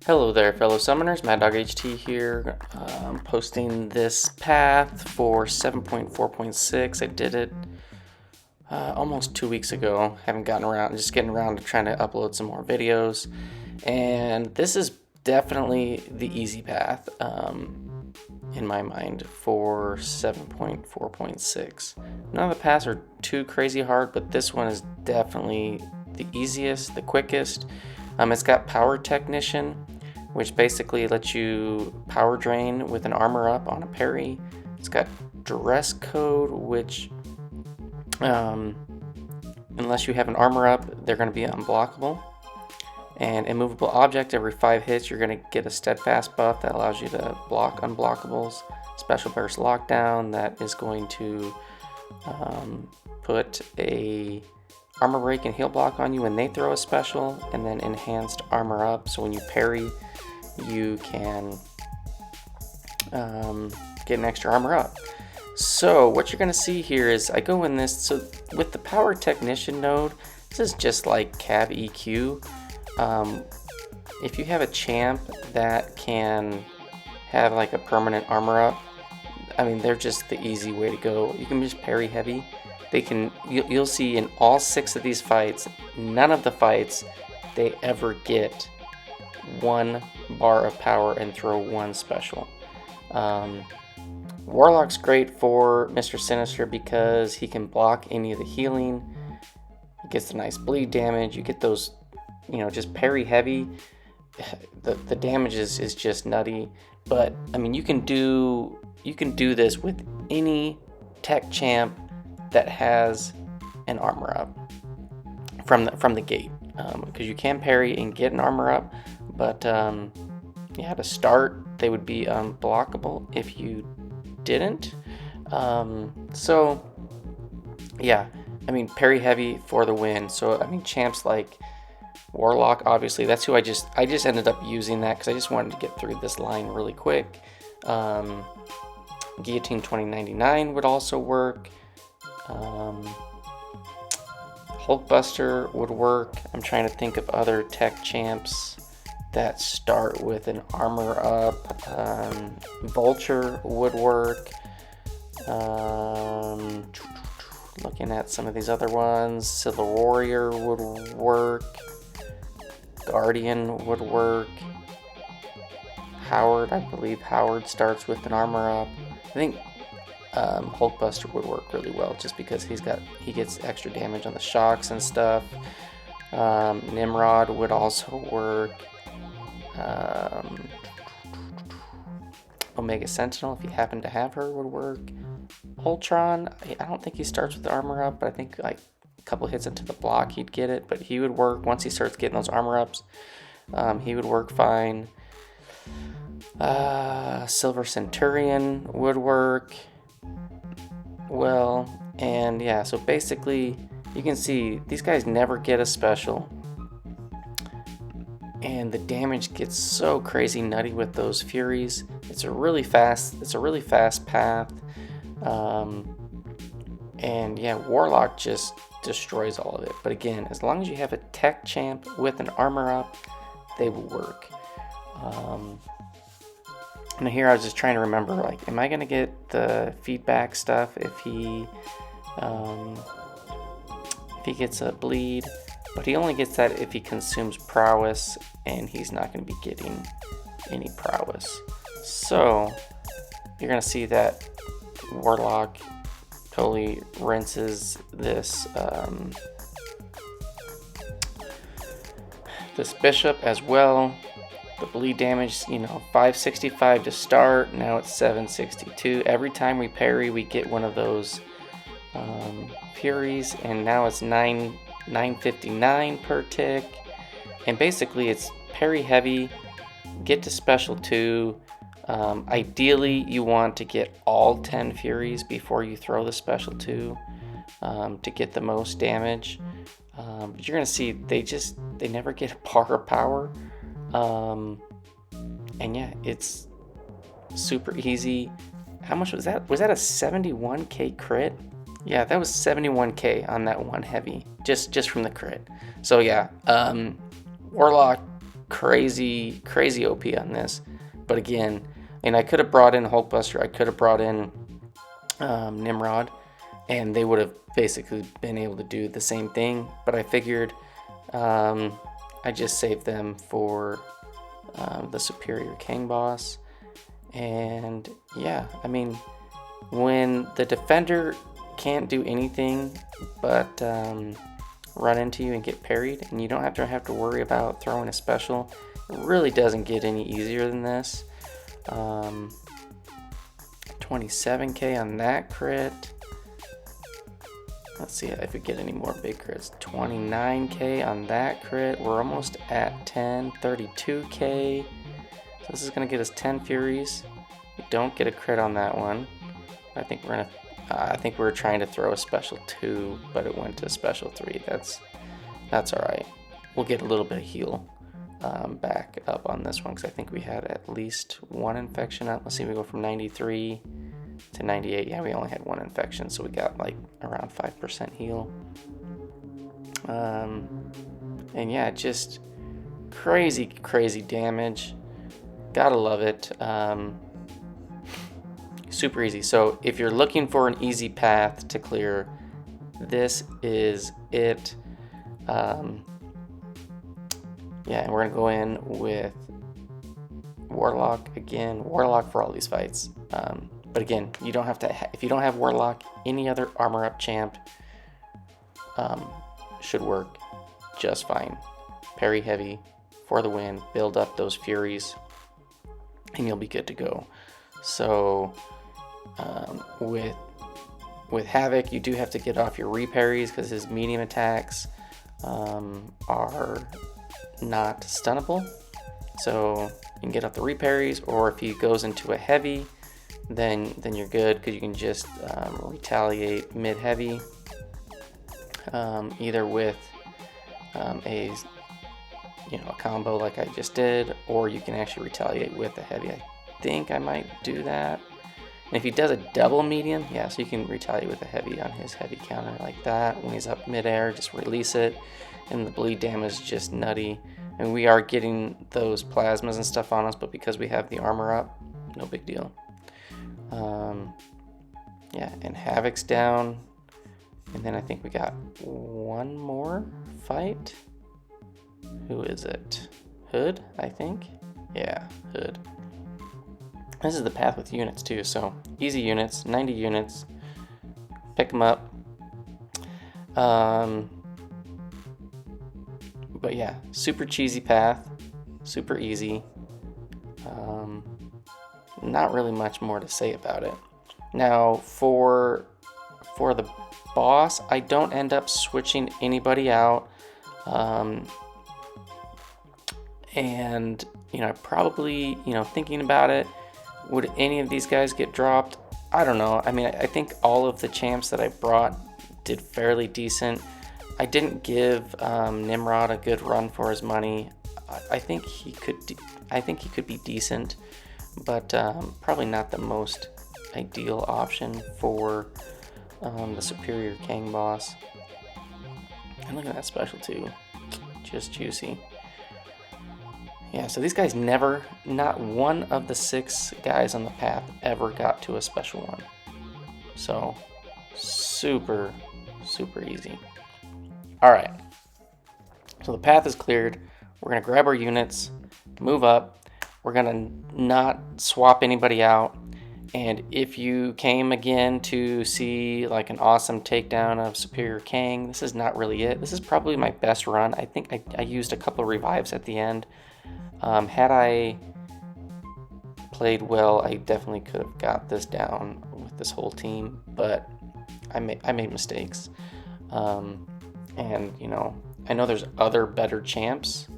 Hello there, fellow summoners. M.O.D.O.K here. Posting this path for 7.4.6. I did it almost 2 weeks ago. Haven't gotten around, just getting around to trying to upload some more videos. And this is definitely the easy path in my mind for 7.4.6. None of the paths are too crazy hard, but this one is definitely the easiest, the quickest. It's got Power Technician, which basically lets you power drain with an armor up on a parry. It's got Dress Code, which unless you have an armor up, they're going to be unblockable. And Immovable Object, every 5 hits you're going to get a steadfast buff that allows you to block unblockables. Special Burst Lockdown, that is going to put a armor break and heal block on you when they throw a special, and then enhanced armor up, so when you parry you can get an extra armor up. So what you're going to see here is I go in this, so with the Power Technician node, this is just like Cav EQ. If you have a champ that can have like a permanent armor up, I mean, they're just the easy way to go. You can just parry heavy. They can, you'll see in all 6 of these fights, none of the fights they ever get 1 bar of power and throw 1 special. Warlock's great for MrSinister because he can block any of the healing. He gets the nice bleed damage. You get those, you know, just parry heavy. The damage is just nutty. But I mean, you can do this with any tech champ that has an armor up from the gate, because you can parry and get an armor up, but yeah, to start they would be unblockable if you didn't. So yeah, I mean, parry heavy for the win. So I mean, champs like Warlock, obviously that's who I just ended up using that because I just wanted to get through this line really quick. Guillotine 2099 would also work. Hulkbuster would work. I'm trying to think of other tech champs that start with an armor up. Vulture would work. Looking at some of these other ones, Civil Warrior would work. Guardian would work. Howard, I believe Howard starts with an armor up. I think Hulkbuster would work really well just because he gets extra damage on the shocks and stuff. Nimrod would also work. Omega Sentinel, if you happen to have her, would work. Ultron, I don't think he starts with the armor up, but I think like a couple hits into the block he'd get it, but he would work once he starts getting those armor ups. He would work fine. Silver Centurion would work well, and yeah, so basically you can see these guys never get a special, and the damage gets so crazy nutty with those furies. It's a really fast path, and yeah, Warlock just destroys all of it. But again, as long as you have a tech champ with an armor up, they will work. And here I was just trying to remember, like, am I going to get the feedback stuff if he gets a bleed? But he only gets that if he consumes prowess, and he's not going to be getting any prowess. So you're going to see that Warlock totally rinses this this bishop as well. The bleed damage, 565 to start. Now it's 762. Every time we parry, we get one of those furies, and now it's 959 per tick. And basically, it's parry heavy, get to special 2. Ideally, you want to get all 10 furies before you throw the special 2 to get the most damage. But you're gonna see they never get a bar of power. And yeah, it's super easy. How much was that? Was that a 71k crit? Yeah, that was 71k on that one heavy, just from the crit. So yeah, Warlock crazy OP on this. But again, and I could have brought in Hulkbuster, I could have brought in Nimrod, and they would have basically been able to do the same thing. But I figured I just saved them for the superior Kang boss. And yeah, I mean, when the defender can't do anything but run into you and get parried, and you don't have to worry about throwing a special, it really doesn't get any easier than this. 27k on that crit. Let's see if we get any more big crits. 29k on that crit. We're almost at 10. 32k. So this is gonna get us 10 furies. We don't get a crit on that one. I think we're gonna. I think we were trying to throw a special 2, but it went to a special 3. That's all right. We'll get a little bit of heal back up on this one, because I think we had at least 1 infection up. Let's see, we go from 93 to 98. Yeah, we only had 1 infection, so we got like around 5% heal. And yeah, just crazy damage. Gotta love it. Super easy. So if you're looking for an easy path to clear, this is it. Yeah, and we're gonna go in with Warlock again. Warlock for all these fights. But again, you don't have to. If you don't have Warlock, any other armor up champ should work just fine. Parry heavy for the win. Build up those furies, and you'll be good to go. So with Havok, you do have to get off your reparries, because his medium attacks are not stunnable. So you can get off the reparries, or if he goes into a heavy, then you're good, because you can just retaliate mid heavy, either with a combo like I just did, or you can actually retaliate with a heavy. I think I might do that. And if he does a double medium, yeah, so you can retaliate with a heavy on his heavy counter like that. When he's up midair, just release it, and the bleed damage is just nutty. And we are getting those plasmas and stuff on us, but because we have the armor up, no big deal. Yeah, and Havok's down. And then I think we got one more fight. Who is it? Hood, I think? Yeah, Hood. This is the path with units too, so easy units, 90 units. Pick them up. But yeah, super cheesy path, super easy. Not really much more to say about it. Now for the boss, I don't end up switching anybody out. And probably, thinking about it, would any of these guys get dropped? I don't know. I mean, I think all of the champs that I brought did fairly decent. I didn't give Nimrod a good run for his money. I think he could be decent, but probably not the most ideal option for the superior Kang boss. And look at that special too, just juicy. Yeah, so these guys not one of the 6 guys on the path ever got to a special one. So super easy. All right, so the path is cleared. We're gonna grab our units, move up. We're gonna not swap anybody out. And if you came again to see like an awesome takedown of superior Kang, this is not really it. This is probably my best run. I think I used a couple of revives at the end. Had I played well, I definitely could have got this down with this whole team, but I made mistakes. And I know there's other better champs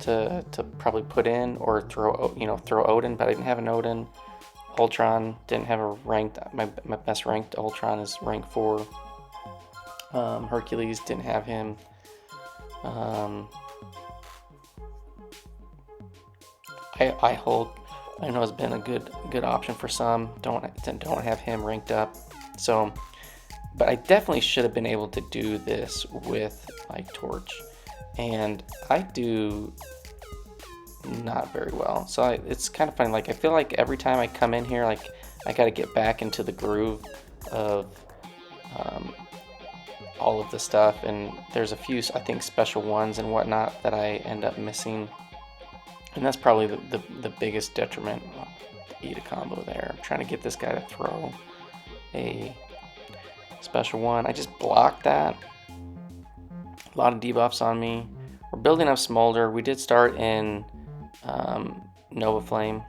to probably put in or throw Odin, but I didn't have an Odin. Ultron didn't have a ranked. My best ranked Ultron is rank 4. Hercules didn't have him. Hulk, I know, has been a good option for some. Don't have him ranked up. So, but I definitely should have been able to do this with like Torch, and I do not very well. So it's kind of funny. Like, I feel like every time I come in here, like, I got to get back into the groove of all of the stuff. And there's a few, I think, special ones and whatnot that I end up missing. And that's probably the biggest detriment of the eat a combo there. I'm trying to get this guy to throw a special one. I just blocked that. A lot of debuffs on me. We're building up Smolder. We did start in Nova Flame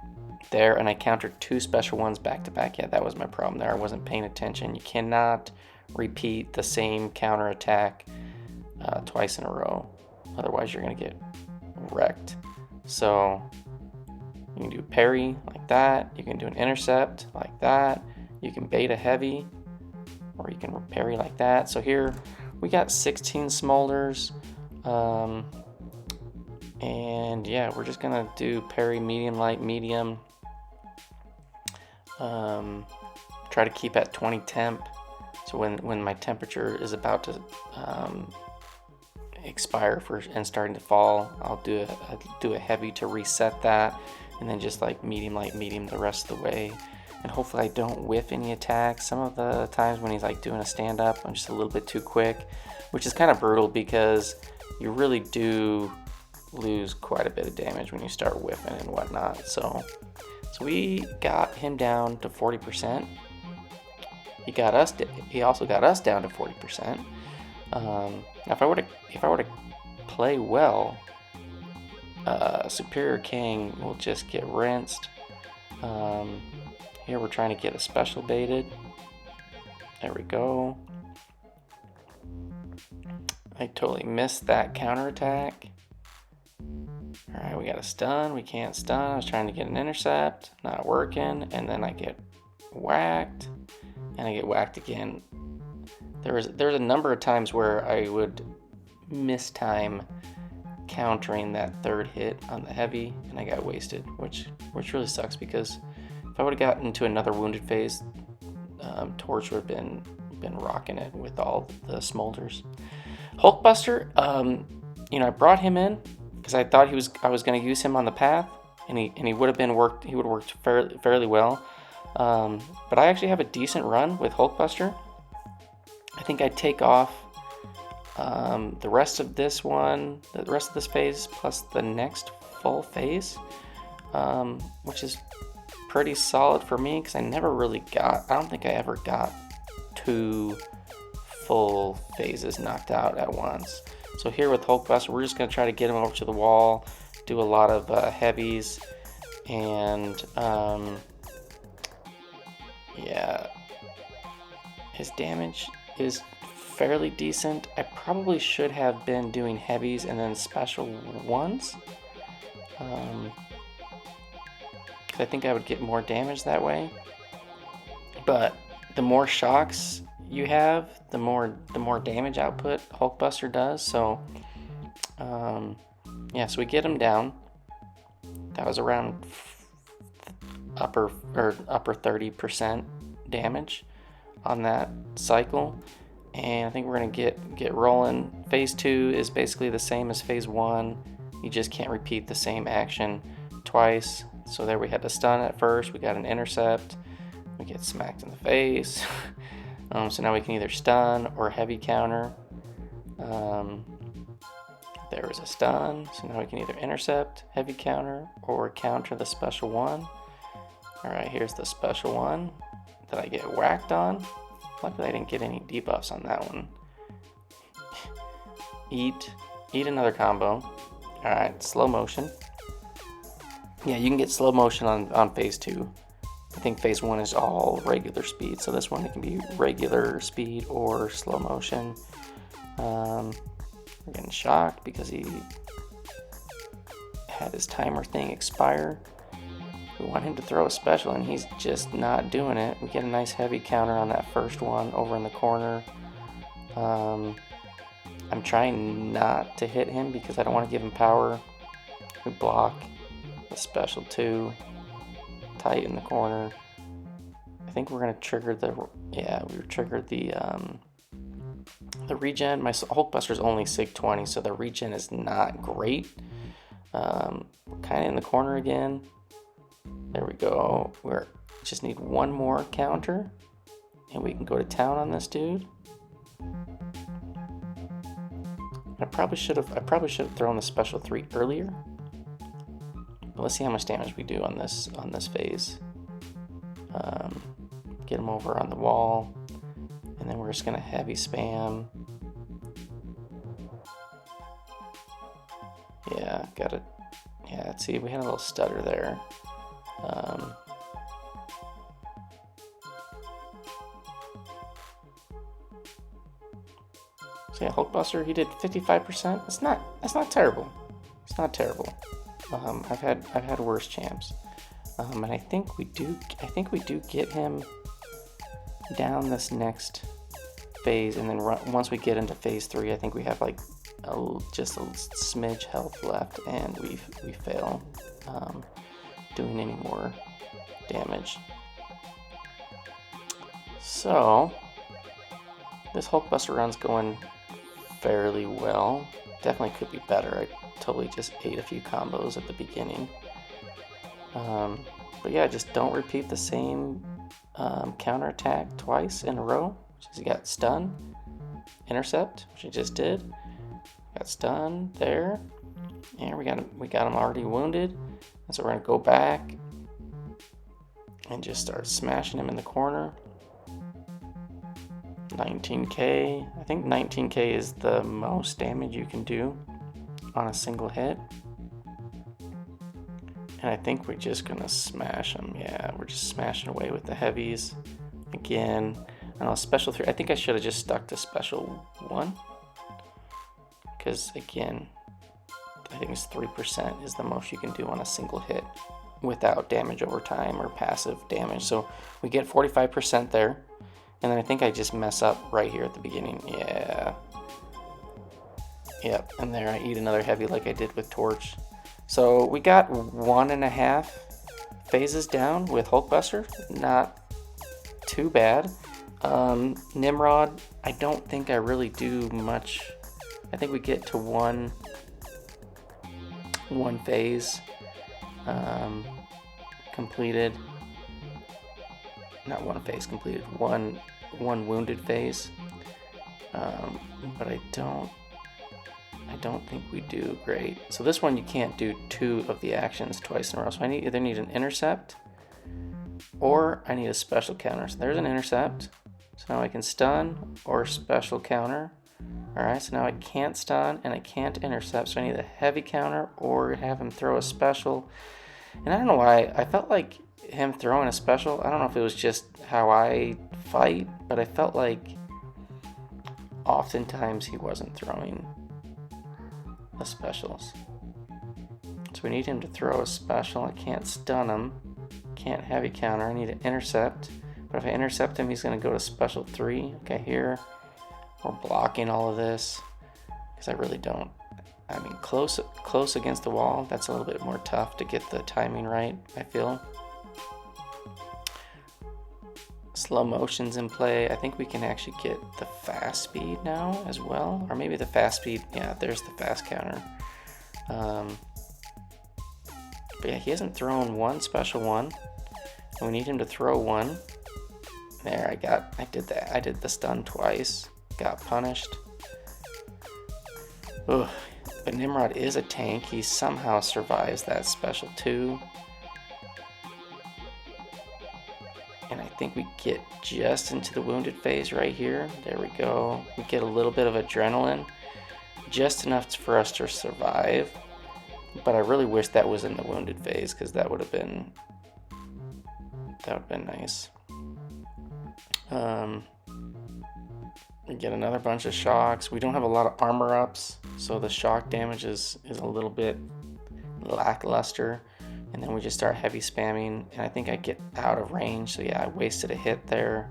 there, and I countered 2 special ones back to back. Yeah, that was my problem there. I wasn't paying attention. You cannot repeat the same counter attack twice in a row. Otherwise, you're going to get wrecked. So you can do parry like that. You can do an intercept like that. You can bait a heavy, or you can parry like that. So here we got 16 Smolders. And yeah, we're just gonna do parry, medium, light, medium. Try to keep at 20 temp. So when my temperature is about to expire and starting to fall, I'll do a heavy to reset that, and then just like medium, light, medium the rest of the way. And hopefully I don't whiff any attacks. Some of the times when he's like doing a stand up, I'm just a little bit too quick, which is kind of brutal because you really do lose quite a bit of damage when you start whiffing and whatnot. So we got him down to 40%. He also got us down to 40%. Now if I were to play well, Superior Kang will just get rinsed. Here we're trying to get a special baited. There we go. I totally missed that counterattack. Alright, we got a stun. We can't stun. I was trying to get an intercept. Not working. And then I get whacked. And I get whacked again. There's a number of times where I would miss time countering that third hit on the heavy, and I got wasted, which really sucks, because if I would have gotten into another wounded phase, Torch would have been rocking it with all the smolders. Hulkbuster, I brought him in because I thought I was going to use him on the path, and he would have worked fairly well. But I actually have a decent run with Hulkbuster. I think I'd take off the rest of this phase plus the next full phase, which is pretty solid for me, because I don't think I ever got 2 full phases knocked out at once. So here with Hulkbuster, we're just going to try to get him over to the wall, do a lot of heavies, and yeah, his damage is fairly decent. I probably should have been doing heavies and then special ones. I think I would get more damage that way. But the more shocks you have, the more damage output Hulkbuster does. So yeah, so we get him down. That was around upper 30% damage on that cycle. And I think we're gonna get rolling. Phase 2 is basically the same as phase 1. You just can't repeat the same action twice. So there we had to stun at first. We got an intercept. We get smacked in the face. So now we can either stun or heavy counter. There was a stun. So now we can either intercept, heavy counter, or counter the special one. All right, here's the special one that I get whacked on. Luckily I didn't get any debuffs on that one. Eat another combo. All right, slow motion. Yeah, you can get slow motion on phase 2. I think phase 1 is all regular speed, so this one it can be regular speed or slow motion. We're getting shocked because he had his timer thing expire. We want him to throw a special and he's just not doing it. We get a nice heavy counter on that first one over in the corner. I'm trying not to hit him because I don't want to give him power. We block the special 2, tight in the corner. I think we're gonna trigger we triggered the regen. My Hulkbuster's only SIG 20, so the regen is not great. Kind of in the corner again. There we go. We just need one more counter, and we can go to town on this dude. I probably should have thrown the special 3 earlier. But let's see how much damage we do on this phase. Get him over on the wall, and then we're just gonna heavy spam. Yeah, got it. Yeah, see, we had a little stutter there. So yeah, Hulkbuster, he did 55%. That's not terrible. It's not terrible. I've had worse champs. And I think we do get him down this next phase, and then once we get into phase 3, I think we have like just a smidge health left, and we fail doing any more damage. So this Hulkbuster run's going fairly well. Definitely could be better. I totally just ate a few combos at the beginning. But yeah, just don't repeat the same counterattack twice in a row. You got stun, intercept, which you just did. Got stun there, and we got him already wounded. And so we're gonna go back and just start smashing him in the corner. 19k. I think 19k is the most damage you can do on a single hit. And I think we're just gonna smash him. Yeah, we're just smashing away with the heavies. Again, I know special 3. I think I should have just stuck to special 1. Because again, I think it's 3% is the most you can do on a single hit without damage over time or passive damage. So we get 45% there. And then I think I just mess up right here at the beginning. Yeah. Yep, and there I eat another heavy like I did with Torch. So we got 1.5 phases down with Hulkbuster. Not too bad. Nimrod, I don't think I really do much. I think we get to one phase completed. Not one phase completed, one wounded phase. But I don't think we do great. So this one you can't do 2 of the actions twice in a row. So I either need an intercept or I need a special counter. So there's an intercept. So now I can stun or special counter. Alright, so now I can't stun and I can't intercept. So I need a heavy counter or have him throw a special. And I don't know why, I felt like him throwing a special, I don't know if it was just how I fight, but I felt like oftentimes he wasn't throwing the specials. So we need him to throw a special. I can't stun him, can't heavy counter, I need to intercept. But if I intercept him, he's going to go to special 3. Okay, here we're blocking all of this because I really don't. I mean, close against the wall, that's a little bit more tough to get the timing right, I feel. Slow motion's in play. I think we can actually get the fast speed now as well. Or maybe the fast speed, yeah, there's the fast counter. But yeah, he hasn't thrown one special one. And we need him to throw one. There, I did that. I did the stun twice. Got punished. Ugh. But Nimrod is a tank. He somehow survives that special 2. And I think we get just into the wounded phase right here. There we go. We get a little bit of adrenaline. Just enough for us to survive. But I really wish that was in the wounded phase because that would have been nice. We get another bunch of shocks. We don't have a lot of armor ups, so the shock damage is a little bit lackluster. And then we just start heavy spamming, and I think I get out of range. So yeah, I wasted a hit there.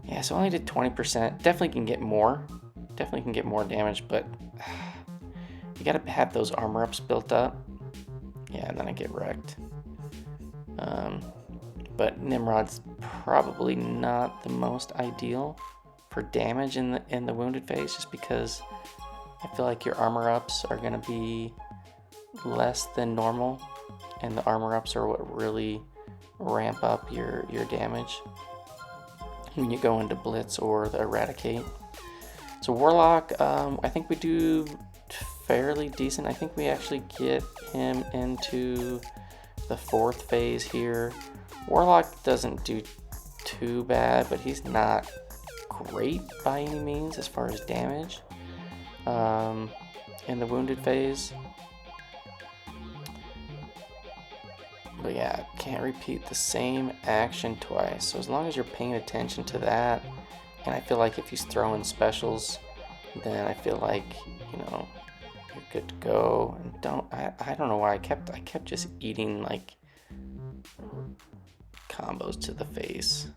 Yeah, so I only did 20%. Definitely can get more. Definitely can get more damage, but you gotta have those armor ups built up. Yeah, and then I get wrecked. But Nimrod's probably not the most ideal for damage in the wounded phase, just because I feel like your armor ups are gonna be less than normal, and the armor ups are what really ramp up your damage when you go into Blitz or the Eradicate. So Warlock, I think we do fairly decent. I think we actually get him into the 4th phase here. Warlock doesn't do too bad, but he's not great by any means as far as damage in the wounded phase. But yeah, can't repeat the same action twice. So as long as you're paying attention to that, and I feel like if he's throwing specials, then I feel like, you know, you're good to go. And I don't know why I kept just eating like combos to the face.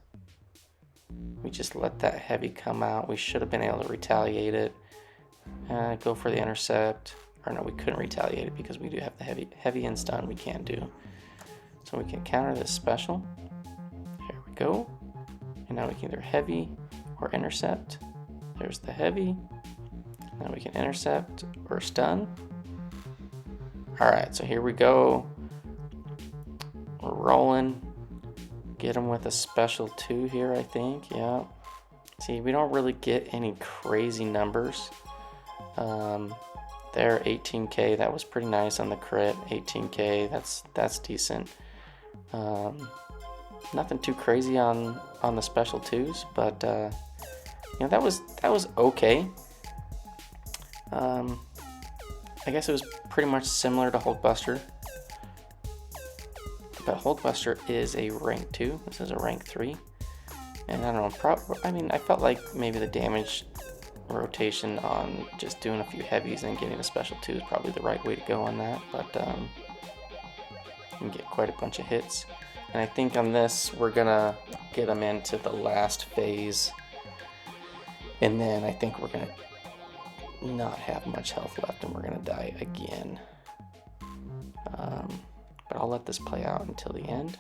We just let that heavy come out. We should have been able to retaliate it. Go for the intercept. Or no, we couldn't retaliate it because we do have the heavy and stun we can do. So we can counter this special. Here we go. And now we can either heavy or intercept. There's the heavy. Now we can intercept or stun. Alright, so here we go. We're rolling. Get him with a special 2 here, I think. Yeah. See, we don't really get any crazy numbers. There, 18k. That was pretty nice on the crit. 18k. That's decent. Nothing too crazy on the special 2s, but you know, that was okay. I guess it was pretty much similar to Hulkbuster. But Hulkbuster is a rank 2. This is a rank 3. And I don't know, I mean, I felt like maybe the damage rotation on just doing a few heavies and getting a special 2 is probably the right way to go on that. But you can get quite a bunch of hits. And I think on this, we're gonna get them into the last phase. And then I think we're gonna not have much health left and we're gonna die again. But I'll let this play out until the end.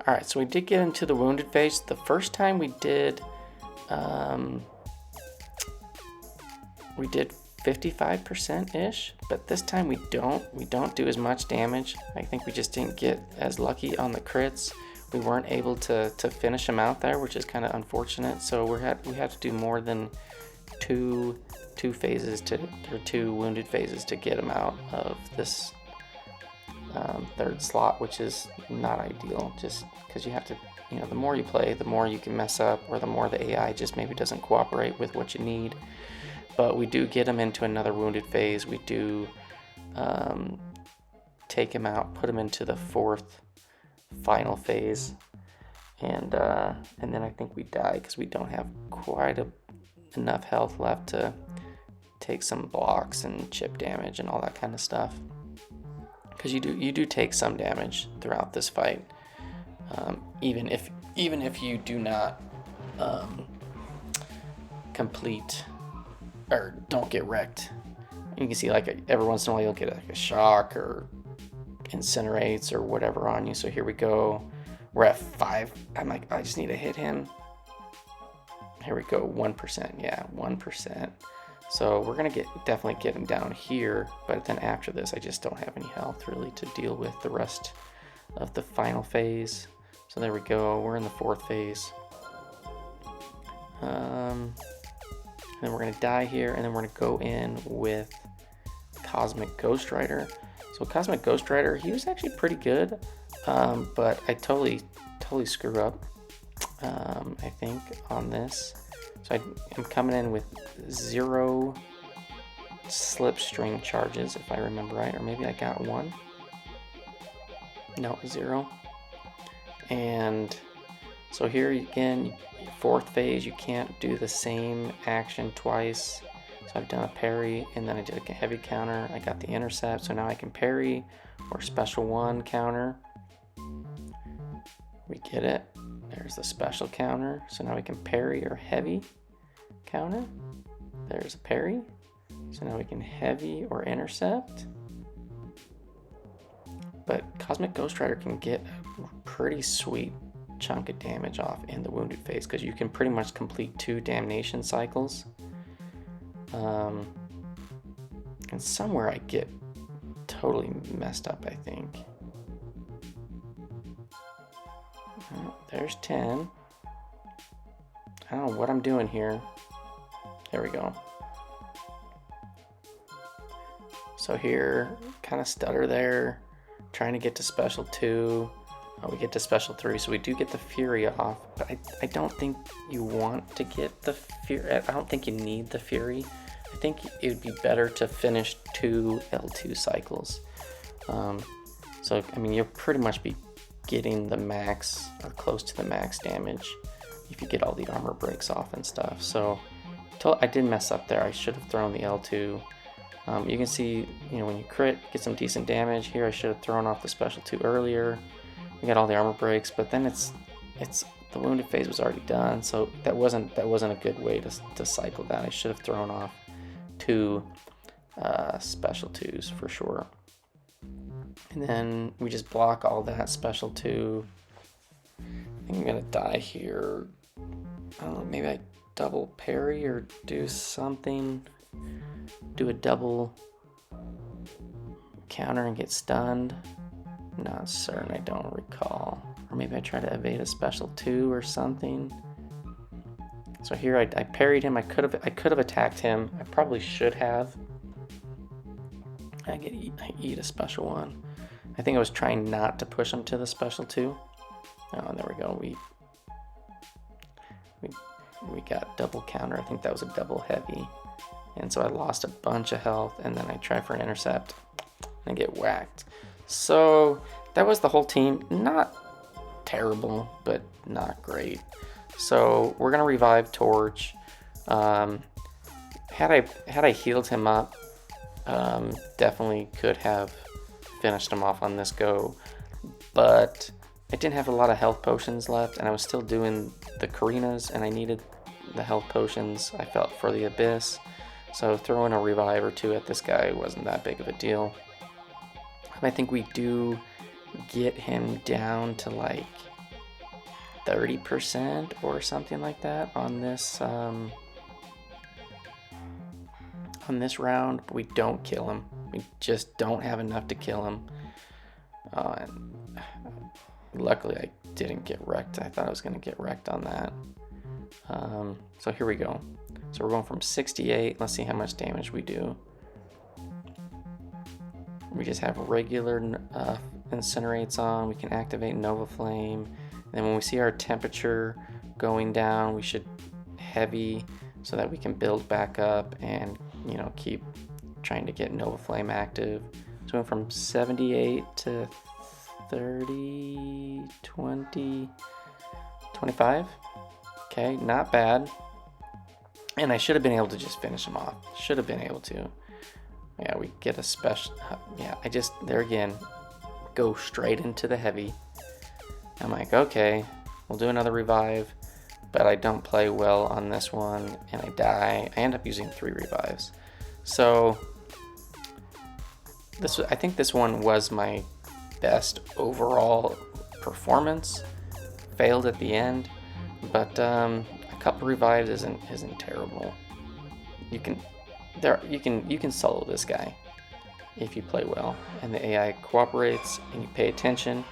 Alright, so we did get into the wounded phase. The first time we did 55%-ish, but this time we don't do as much damage. I think we just didn't get as lucky on the crits. We weren't able to finish them out there, which is kind of unfortunate. So we had to do more than two phases or 2 wounded phases to get them out of this 3rd slot, which is not ideal, just because you have to, you know, the more you play, the more you can mess up, or the more the AI just maybe doesn't cooperate with what you need. But we do get them into another wounded phase. We do take him out, put him into the 4th final phase, and then I think we die because we don't have quite enough health left to take some blocks and chip damage and all that kind of stuff. Because you do take some damage throughout this fight, even if you do not complete or don't get wrecked. You can see like every once in a while you'll get like a shock or incinerates or whatever on you. So here we go. We're at 5. I'm like, I just need to hit him. Here we go. 1%. Yeah, 1%. So we're gonna definitely get him down here, but then after this I just don't have any health really to deal with the rest of the final phase. So there we go, we're in the 4th phase. Then we're gonna die here, and then we're gonna go in with Cosmic Ghost Rider. So Cosmic Ghost Rider, he was actually pretty good, but I totally screw up, I think, on this. So I'm coming in with 0 Slipstream charges, if I remember right, or maybe I got 1. No, 0. And so here again, fourth phase, you can't do the same action twice. So I've done a parry, and then I did a heavy counter. I got the intercept, so now I can parry or special one counter. We get it. There's the special counter. So now we can parry or heavy counter. There's a parry. So now we can heavy or intercept. But Cosmic Ghost Rider can get a pretty sweet chunk of damage off in the wounded phase, because you can pretty much complete 2 damnation cycles. And somewhere I get totally messed up, I think. There's 10. I don't know what I'm doing here. There we go. So here, kind of stutter there, trying to get to special 2. We get to special 3, so we do get the Fury off, but I don't think you want to get the Fury. I don't think you need the Fury. I think it would be better to finish 2 L2 cycles. So, I mean, you'll pretty much be getting the max or close to the max damage if you get all the armor breaks off and stuff. So, I did mess up there. I should have thrown the L2. You can see, you know, when you crit, get some decent damage. Here I should have thrown off the special 2 earlier. We got all the armor breaks, but then it's the wounded phase was already done, so that wasn't a good way to cycle that. I should have thrown off 2 special 2s for sure. And then we just block all that special 2. I think I'm gonna die here. I don't know, maybe I double parry or do something. Do a double counter and get stunned. Not certain, I don't recall. Or maybe I try to evade a special 2 or something. So here I parried him. I could have attacked him. I probably should have. I eat a special 1. I think I was trying not to push him to the special 2. Oh, there we go. We got double counter. I think that was a double heavy. And so I lost a bunch of health, and then I try for an intercept and get whacked. So that was the whole team. Not terrible, but not great. So we're gonna revive Torch. Had I healed him up, definitely could have finished him off on this go, but I didn't have a lot of health potions left, and I was still doing the Karinas, and I needed the health potions, I felt, for the Abyss. So throwing a revive or 2 at this guy wasn't that big of a deal. I think we do get him down to like 30% or something like that on this round, but we don't kill him. We just don't have enough to kill him. And luckily I didn't get wrecked. I thought I was going to get wrecked on that. So here we go. So we're going from 68. Let's see how much damage we do. We just have regular incinerates on. We can activate Nova Flame. And then when we see our temperature going down, we should heavy so that we can build back up and, you know, keep trying to get Nova Flame active. So we went from 78 to 30, 20, 25. Okay, not bad. And I should have been able to just finish him off. Should have been able to. Yeah, we get a special. Yeah, I just, there again, go straight into the heavy. I'm like, okay, we'll do another revive, but I don't play well on this one, and I die. I end up using 3 revives. So I think this one was my best overall performance. Failed at the end, but a couple revives isn't terrible. You can solo this guy if you play well and the AI cooperates and you pay attention.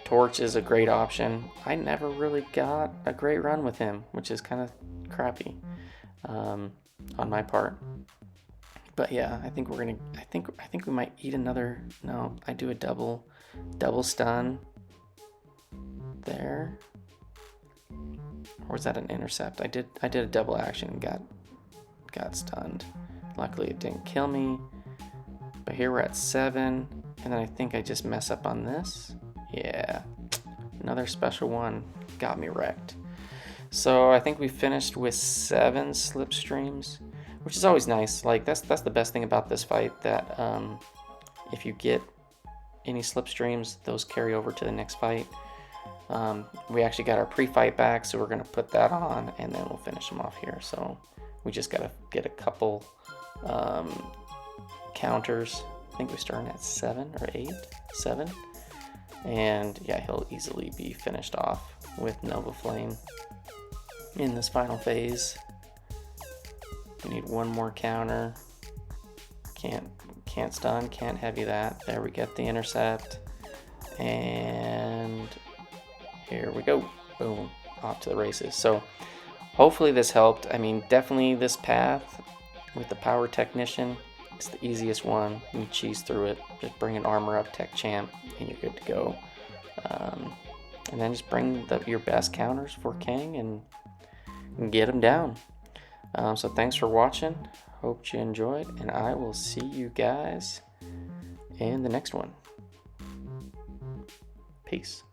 Torch is a great option. I never really got a great run with him, which is kind of crappy on my part. But yeah, I think we might eat another. No, I do a double stun there. Or was that an intercept? I did a double action and got stunned. Luckily it didn't kill me. But here we're at 7, and then I think I just mess up on this. Yeah, another special one got me wrecked. So I think we finished with 7 Slipstreams, which is always nice. Like that's the best thing about this fight, that if you get any Slipstreams, those carry over to the next fight. We actually got our pre-fight back, so we're gonna put that on, and then we'll finish them off here. So we just gotta get a couple counters. I think we're starting at 7 or 8, 7, and yeah, he'll easily be finished off with Nova Flame in this final phase. We need one more counter. Can't stun, can't heavy that. There we get the intercept, and here we go. Boom, off to the races. So hopefully this helped. I mean, definitely this path with the Power Technician, it's the easiest one. You cheese through it. Just bring an armor up tech champ, and you're good to go. And then just bring your best counters for Kang and get him down. So thanks for watching. Hope you enjoyed, and I will see you guys in the next one. Peace.